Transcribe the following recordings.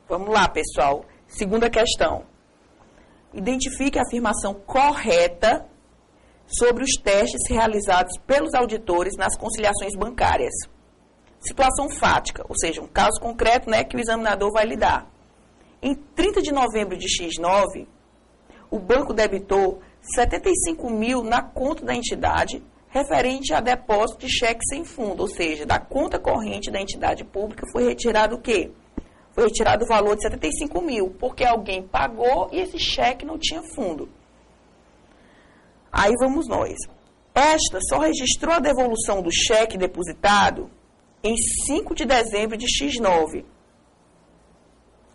Vamos lá, pessoal. Segunda questão. Identifique a afirmação correta sobre os testes realizados pelos auditores nas conciliações bancárias. Situação fática, ou seja, um caso concreto, né, que o examinador vai lidar. Em 30 de novembro de X9, o banco debitou 75 mil na conta da entidade referente a depósito de cheque sem fundo, ou seja, da conta corrente da entidade pública foi retirado o quê? Foi retirado o valor de 75 mil, porque alguém pagou e esse cheque não tinha fundo. Aí vamos nós. Esta só registrou a devolução do cheque depositado em 5 de dezembro de X9.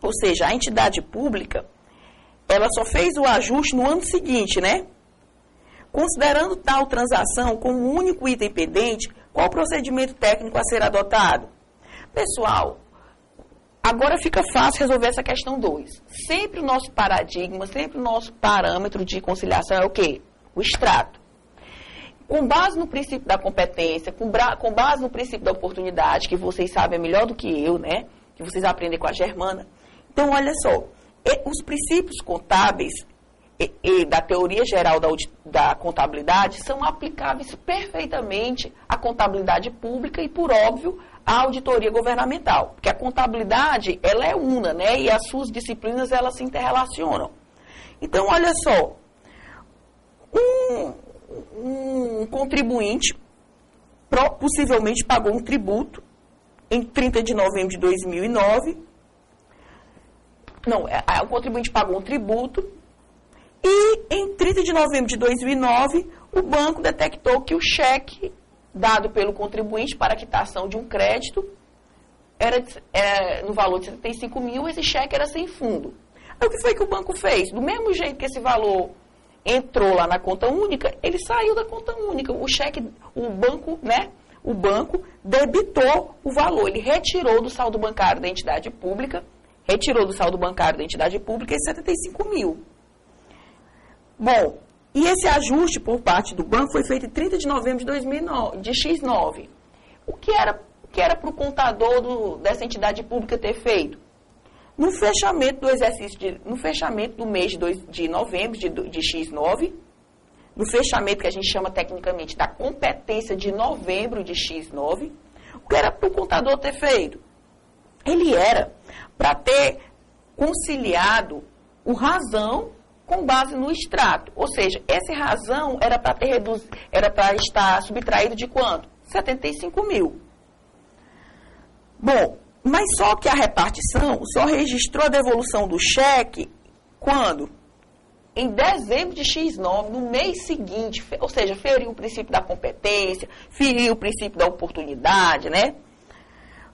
Ou seja, a entidade pública, ela só fez o ajuste no ano seguinte, né? Considerando tal transação como único item pendente, qual o procedimento técnico a ser adotado? Pessoal, agora fica fácil resolver essa questão 2. Sempre o nosso paradigma, sempre o nosso parâmetro de conciliação é o quê? O extrato. Com base no princípio da competência, com base no princípio da oportunidade, que vocês sabem melhor do que eu, né? Que vocês aprendem com a Germana. Então, olha só, os princípios contábeis e da teoria geral da contabilidade são aplicáveis perfeitamente à contabilidade pública e, por óbvio, à auditoria governamental. Porque a contabilidade, ela é una, né? E as suas disciplinas, elas se interrelacionam. Então, olha só, um contribuinte possivelmente pagou um tributo em 30 de novembro de 2009. Não, o contribuinte pagou um tributo e em 30 de novembro de 2009 o banco detectou que o cheque dado pelo contribuinte para a quitação de um crédito era no valor de 75 mil, esse cheque era sem fundo. Aí o que foi que o banco fez? Do mesmo jeito que esse valor entrou lá na conta única, ele saiu da conta única. O banco debitou o valor, ele retirou do saldo bancário da entidade pública, esses 75 mil. Bom, e esse ajuste por parte do banco foi feito em 30 de novembro de 2009, de X9. O que era para o contador dessa entidade pública ter feito? No fechamento do exercício, no fechamento do mês de novembro de X9, no fechamento que a gente chama tecnicamente da competência de novembro de X9, o que era para o contador ter feito? Ele era para ter conciliado o razão com base no extrato. Ou seja, esse razão era para estar subtraído de quanto? 75 mil. Bom, mas só que a repartição só registrou a devolução do cheque quando? Em dezembro de X9, no mês seguinte, ou seja, feriu o princípio da competência, feriu o princípio da oportunidade, né?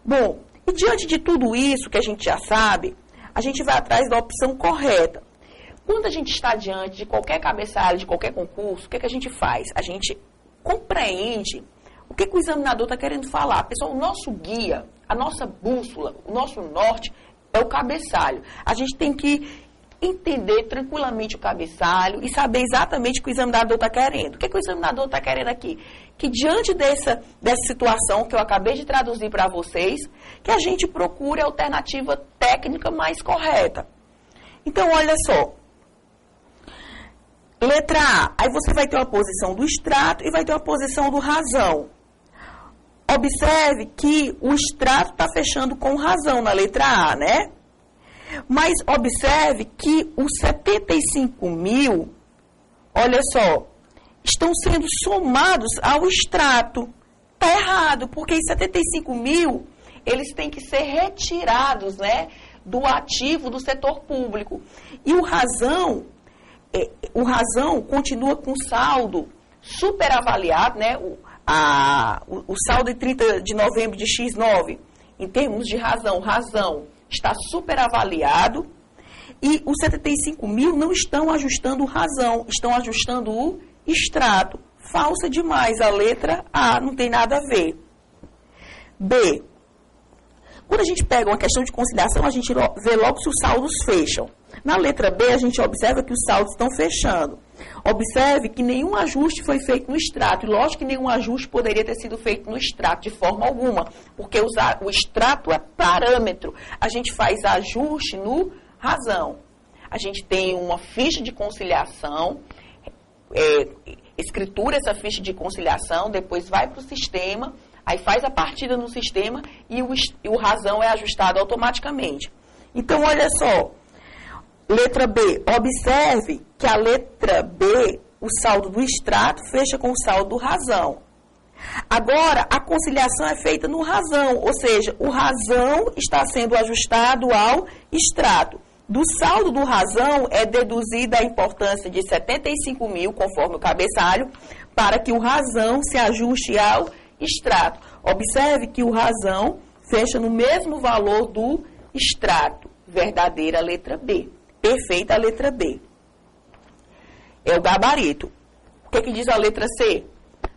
Bom, e diante de tudo isso que a gente já sabe, a gente vai atrás da opção correta. Quando a gente está diante de qualquer cabeçalho, de qualquer concurso, o que a gente faz? A gente compreende o que o examinador está querendo falar. Pessoal, o nosso guia, a nossa bússola, o nosso norte é o cabeçalho. A gente tem que entender tranquilamente o cabeçalho e saber exatamente o que o examinador está querendo. O que o examinador está querendo aqui? Que diante dessa situação que eu acabei de traduzir para vocês, que a gente procure a alternativa técnica mais correta. Então, olha só. Letra A, aí você vai ter uma posição do extrato e vai ter uma posição do razão. Observe que o extrato está fechando com razão na letra A, né? Mas observe que os 75 mil, olha só, estão sendo somados ao extrato. Está errado, porque os 75 mil, eles têm que ser retirados, né, do ativo do setor público. E o razão continua com saldo superavaliado, né? O saldo em 30 de novembro de X9, em termos de razão está superavaliado e os 75 mil não estão ajustando razão, estão ajustando o extrato. Falsa demais, a letra A não tem nada a ver. B. Quando a gente pega uma questão de conciliação, a gente vê logo se os saldos fecham. Na letra B, a gente observa que os saldos estão fechando. Observe que nenhum ajuste foi feito no extrato. E lógico que nenhum ajuste poderia ter sido feito no extrato, de forma alguma, porque o extrato é parâmetro. A gente faz ajuste no razão. A gente tem uma ficha de conciliação, escritura essa ficha de conciliação, depois vai para o sistema, aí faz a partida no sistema e o razão é ajustado automaticamente. Então, olha só. Letra B, observe que a letra B, o saldo do extrato, fecha com o saldo do razão. Agora, a conciliação é feita no razão, ou seja, o razão está sendo ajustado ao extrato. Do saldo do razão é deduzida a importância de 75 mil, conforme o cabeçalho, para que o razão se ajuste ao extrato. Observe que o razão fecha no mesmo valor do extrato. Verdadeira letra B. Perfeita a letra B. É o gabarito. O que diz a letra C?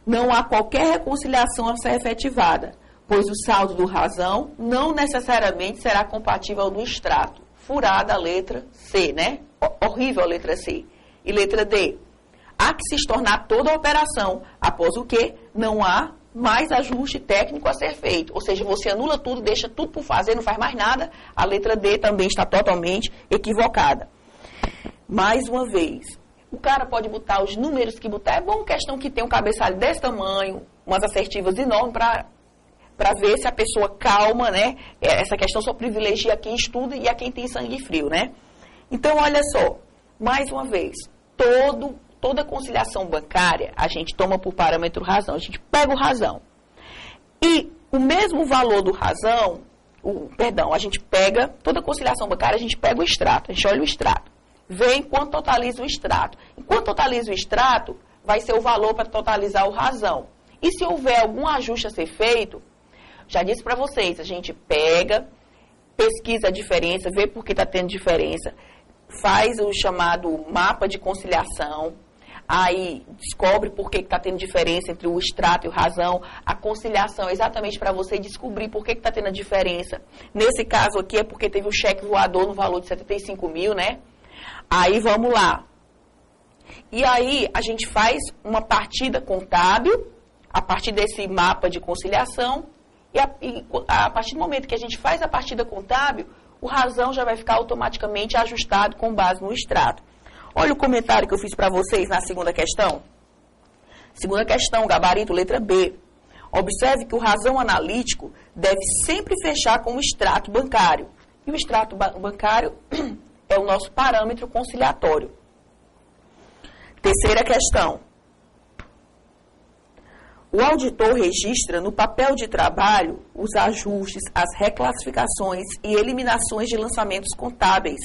Não há qualquer reconciliação a ser efetivada, pois o saldo do razão não necessariamente será compatível ao do extrato. Furada a letra C, né? Horrível a letra C. E letra D? Há que se estornar toda a operação, após o que não há mais ajuste técnico a ser feito. Ou seja, você anula tudo, deixa tudo por fazer, não faz mais nada. A letra D também está totalmente equivocada. Mais uma vez, o cara pode botar os números que botar. É bom questão que tem um cabeçalho desse tamanho, umas assertivas enormes para ver se a pessoa calma, né? Essa questão só privilegia quem estuda e a quem tem sangue frio, né? Então, olha só, mais uma vez, toda conciliação bancária, a gente toma por parâmetro razão. A gente pega o razão. E o mesmo valor do razão, a gente pega, toda conciliação bancária, a gente pega o extrato. A gente olha o extrato. Vê enquanto totaliza o extrato. Enquanto totaliza o extrato, vai ser o valor para totalizar o razão. E se houver algum ajuste a ser feito, já disse para vocês, a gente pega, pesquisa a diferença, vê por que está tendo diferença, faz o chamado mapa de conciliação, aí descobre por que está tendo diferença entre o extrato e o razão. A conciliação é exatamente para você descobrir por que está tendo a diferença. Nesse caso aqui é porque teve um cheque voador no valor de 75 mil, né? Aí vamos lá. E aí a gente faz uma partida contábil, a partir desse mapa de conciliação, e a partir do momento que a gente faz a partida contábil, o razão já vai ficar automaticamente ajustado com base no extrato. Olha o comentário que eu fiz para vocês na segunda questão. Segunda questão, gabarito, letra B. Observe que o razão analítico deve sempre fechar com o extrato bancário. E o extrato bancário é o nosso parâmetro conciliatório. Terceira questão. O auditor registra no papel de trabalho os ajustes, as reclassificações e eliminações de lançamentos contábeis,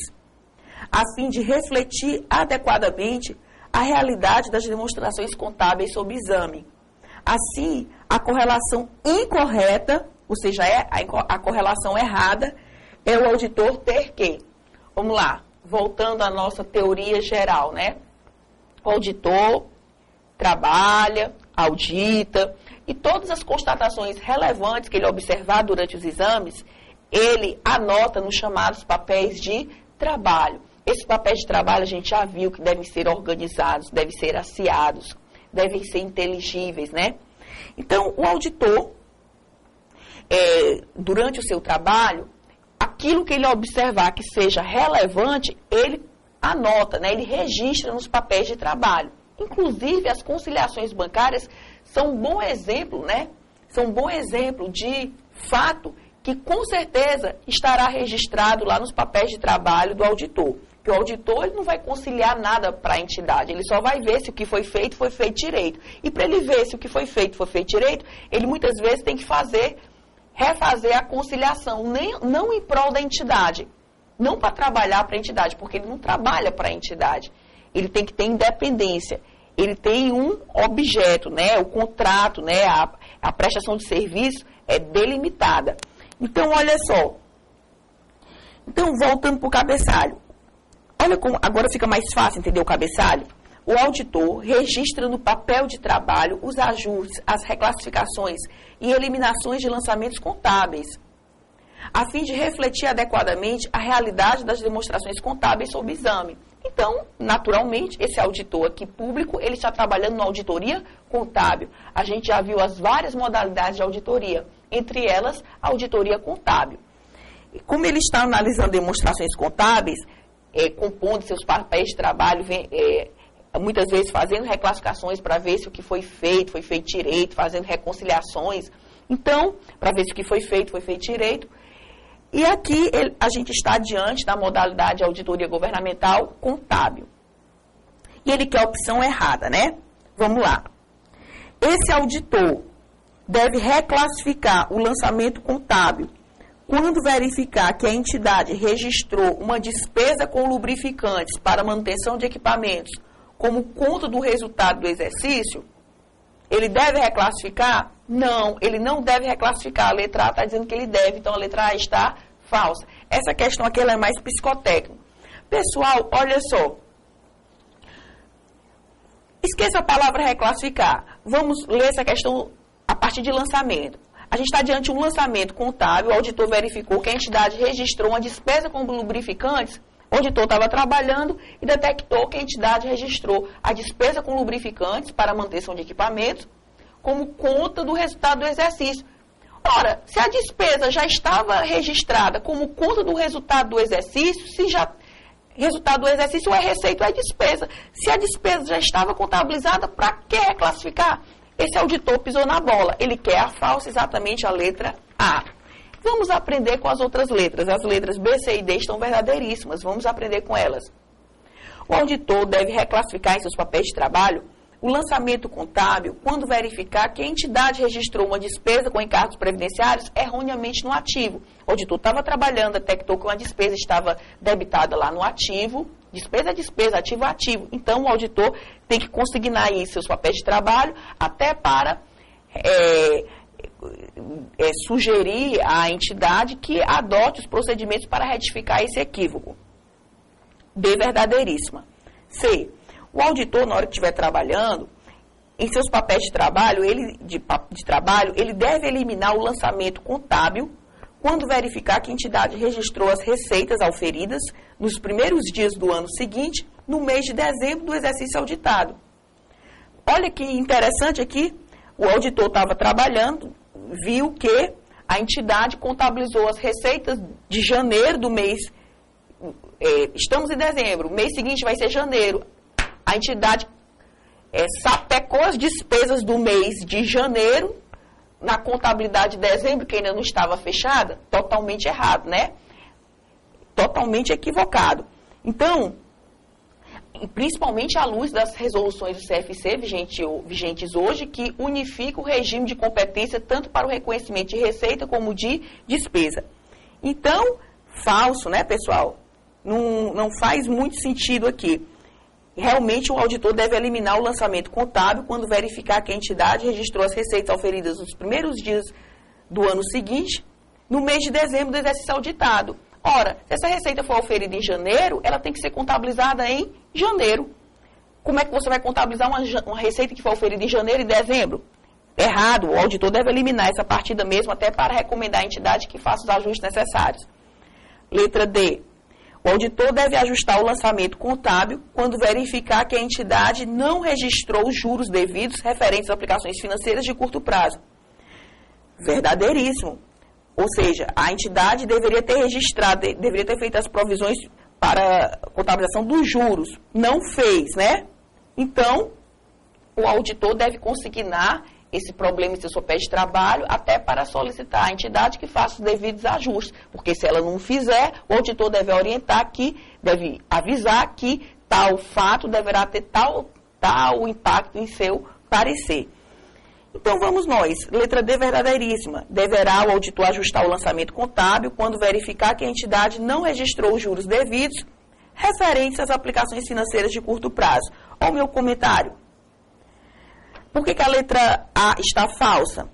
a fim de refletir adequadamente a realidade das demonstrações contábeis sob exame. Assim, a correlação incorreta, ou seja, a correlação errada, é o auditor ter que. Vamos lá, voltando à nossa teoria geral, né? O auditor trabalha, audita, e todas as constatações relevantes que ele observar durante os exames, ele anota nos chamados papéis de trabalho. Esses papéis de trabalho a gente já viu que devem ser organizados, devem ser aciados, devem ser inteligíveis, né? Então, o auditor, durante o seu trabalho, aquilo que ele observar que seja relevante, ele anota, né? Ele registra nos papéis de trabalho. Inclusive, as conciliações bancárias são um bom exemplo, né? São um bom exemplo de fato que, com certeza, estará registrado lá nos papéis de trabalho do auditor. Porque o auditor ele não vai conciliar nada para a entidade, ele só vai ver se o que foi feito direito. E para ele ver se o que foi feito direito, ele muitas vezes tem que refazer a conciliação, não em prol da entidade, não para trabalhar para a entidade, porque ele não trabalha para a entidade. Ele tem que ter independência. Ele tem um objeto, né? O contrato, né? A prestação de serviço é delimitada. Então, olha só. Então, voltando para o cabeçalho. Olha como agora fica mais fácil entender o cabeçalho. O auditor registra no papel de trabalho os ajustes, as reclassificações e eliminações de lançamentos contábeis, a fim de refletir adequadamente a realidade das demonstrações contábeis sob exame. Então, naturalmente, esse auditor aqui público, ele está trabalhando na auditoria contábil. A gente já viu as várias modalidades de auditoria, entre elas, a auditoria contábil. E como ele está analisando demonstrações contábeis, compondo seus papéis de trabalho, muitas vezes fazendo reclassificações para ver se o que foi feito direito, fazendo reconciliações. Então, para ver se o que foi feito direito. E aqui a gente está diante da modalidade de auditoria governamental contábil. E ele quer a opção errada, né? Vamos lá. Esse auditor deve reclassificar o lançamento contábil quando verificar que a entidade registrou uma despesa com lubrificantes para manutenção de equipamentos como conta do resultado do exercício. Ele deve reclassificar? Não, ele não deve reclassificar. A letra A está dizendo que ele deve, então a letra A está falsa. Essa questão aqui ela é mais psicotécnica. Pessoal, olha só. Esqueça a palavra reclassificar. Vamos ler essa questão a partir de lançamento. A gente está diante de um lançamento contábil, o auditor verificou que a entidade registrou uma despesa com lubrificantes. O auditor estava trabalhando e detectou que a entidade registrou a despesa com lubrificantes para manutenção de equipamentos como conta do resultado do exercício. Ora, se a despesa já estava registrada como conta do resultado do exercício, se já resultado do exercício é receita ou é despesa. Se a despesa já estava contabilizada, para que reclassificar? Esse auditor pisou na bola. Ele quer a falsa, exatamente a letra A. Vamos aprender com as outras letras. As letras B, C e D estão verdadeiríssimas. Vamos aprender com elas. O auditor deve reclassificar em seus papéis de trabalho o lançamento contábil quando verificar que a entidade registrou uma despesa com encargos previdenciários erroneamente no ativo. O auditor estava trabalhando, detectou que uma despesa estava debitada lá no ativo. Despesa é despesa, ativo é ativo. Então, o auditor tem que consignar aí seus papéis de trabalho até para sugerir à entidade que adote os procedimentos para retificar esse equívoco. B, verdadeiríssima. C, o auditor, na hora que estiver trabalhando, em seus papéis de trabalho, ele deve eliminar o lançamento contábil quando verificar que a entidade registrou as receitas auferidas nos primeiros dias do ano seguinte, no mês de dezembro do exercício auditado. Olha que interessante aqui, o auditor estava trabalhando, viu que a entidade contabilizou as receitas de janeiro do mês, estamos em dezembro, o mês seguinte vai ser janeiro. A entidade sapecou as despesas do mês de janeiro na contabilidade de dezembro, que ainda não estava fechada, totalmente errado, né? Totalmente equivocado. Então, principalmente à luz das resoluções do CFC vigentes hoje, que unifica o regime de competência tanto para o reconhecimento de receita como de despesa. Então, falso, né, pessoal? Não faz muito sentido aqui. Realmente, o auditor deve eliminar o lançamento contábil quando verificar que a entidade registrou as receitas auferidas nos primeiros dias do ano seguinte, no mês de dezembro do exercício auditado. Ora, se essa receita for auferida em janeiro, ela tem que ser contabilizada em janeiro. Como é que você vai contabilizar uma receita que foi auferida em janeiro e dezembro? Errado, o auditor deve eliminar essa partida mesmo, até para recomendar à entidade que faça os ajustes necessários. Letra D. O auditor deve ajustar o lançamento contábil quando verificar que a entidade não registrou os juros devidos referentes a aplicações financeiras de curto prazo. Verdadeiríssimo. Ou seja, a entidade deveria ter registrado, deveria ter feito as provisões para a contabilização dos juros. Não fez, né? Então, o auditor deve consignar esse problema em seu papel de trabalho até para solicitar à entidade que faça os devidos ajustes. Porque se ela não fizer, o auditor deve orientar deve avisar que tal fato deverá ter tal impacto em seu parecer. Então, vamos nós. Letra D, verdadeiríssima. Deverá o auditor ajustar o lançamento contábil quando verificar que a entidade não registrou os juros devidos referentes às aplicações financeiras de curto prazo. Olha o meu comentário. Por que a letra A está falsa?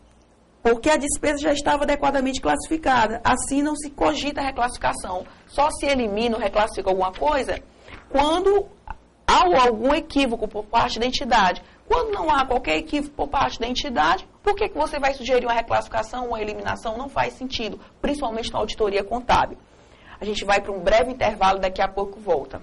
Porque a despesa já estava adequadamente classificada. Assim, não se cogita a reclassificação. Só se elimina ou reclassifica alguma coisa quando há algum equívoco por parte da entidade. Quando não há qualquer equívoco por parte da entidade, por que você vai sugerir uma reclassificação ou uma eliminação? Não faz sentido, principalmente na auditoria contábil. A gente vai para um breve intervalo, daqui a pouco volta.